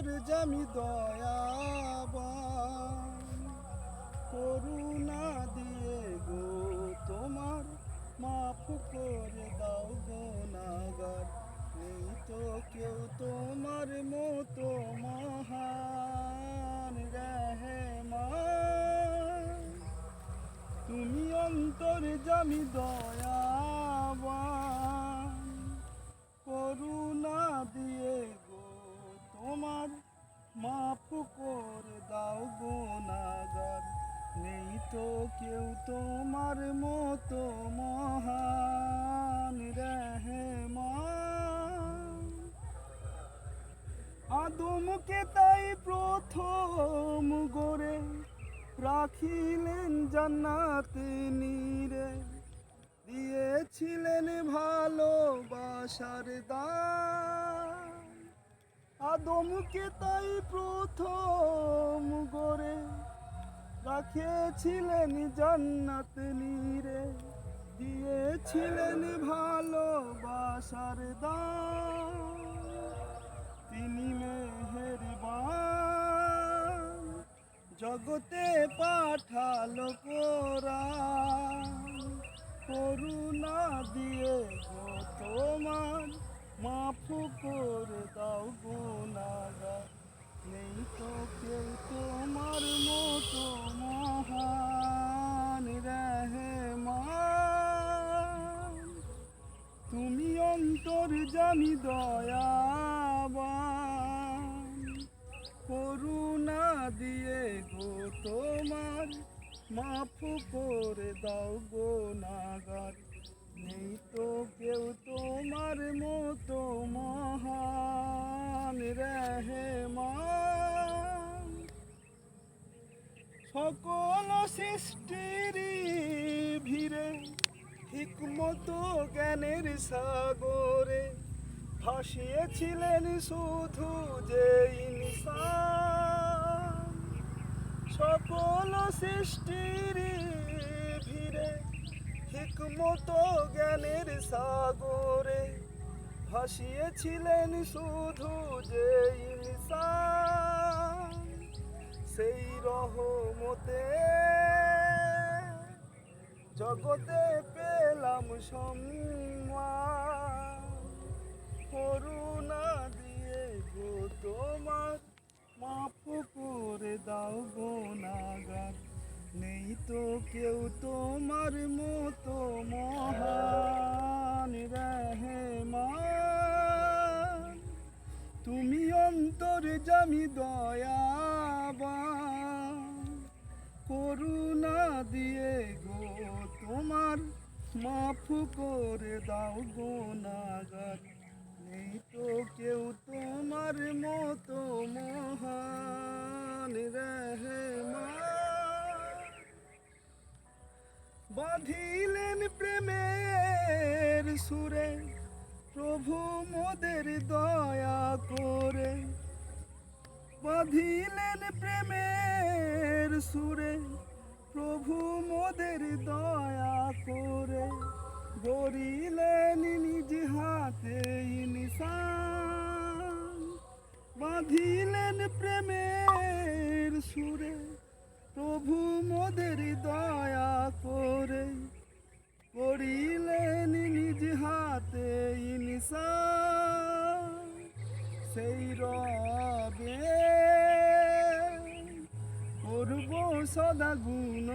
অন্তর্যামী দয়াবান, করুণা দিয়ে গো তোমার মাফ করে দাও গুনাহগার। নেই তো কেউ তোমার মতো মহান রহমান, তুমি অন্তর্যামী দয়াবান, করুণা দিয়ে গো তোমার মাফ করে দাও গুনাহগার। নেই তো কেউ তোমার মতো মহান রহমান। আদমকে তাই প্রথম গড়ে রাখিলেন জান্নাতে নীড়ে, দিয়েছিলেন ভালোবাসার দান। আদমকে তাই প্রথম গড়ে রাখিয়েছিলেন জান্নাত নীড়ে, দিয়েছিলেন ভালোবাসার দান। তিনি মেহেরবান, জগতে পাঠালো কোরআন, করুণা দিয়ে গো তোমার মাফ করে দাও গুনাহগার। নেই তো কেউ তোমার মতো মহান রহমান, তুমি অন্তর্যামী দয়াবান, করুণা দিয়ে গো তোমার মাফ করে দাও গুনাহগার। নেই তো কেউ তোমার মতো মহান রহমান। সকল সৃষ্টির ভিড়ে হিকমত জ্ঞানের সাগরে, ভাসিয়েছিলেন শুধু যে ইনসান। সকল সৃষ্টির ভিড়ে হিকমত জ্ঞানের সাগরে, ভাসিয়েছিলেন শুধু যে ইনসান। সেই রহমতে জগতে পেলাম সম্মান, করুণা দিয়ে গো তোমার মাফ করে দাও গুনাহগার। নেই তো কেউ তোমার মতো মহান রহমান, তুমি অন্তর্যামী দয়াবান, করুণা দিয়ে গো তোমার মাফ করে দাও গুনাহগার। নেই তো কেউ তোমার মতো মহান রহমান। বাঁধিলেন প্রেমের সুরে প্রভু মোদের দয়া করে, বাঁধিলেন প্রেমের সুরে প্রভু মোদের দয়া করে, গড়িলেন নিজ হাতে ইনসান। বাঁধিলেন প্রেমের সুরে প্রভু মোদের দয়া করে, গড়িলেন নিজ হাতে ইনসান। সেই রবে করব সদা গুণ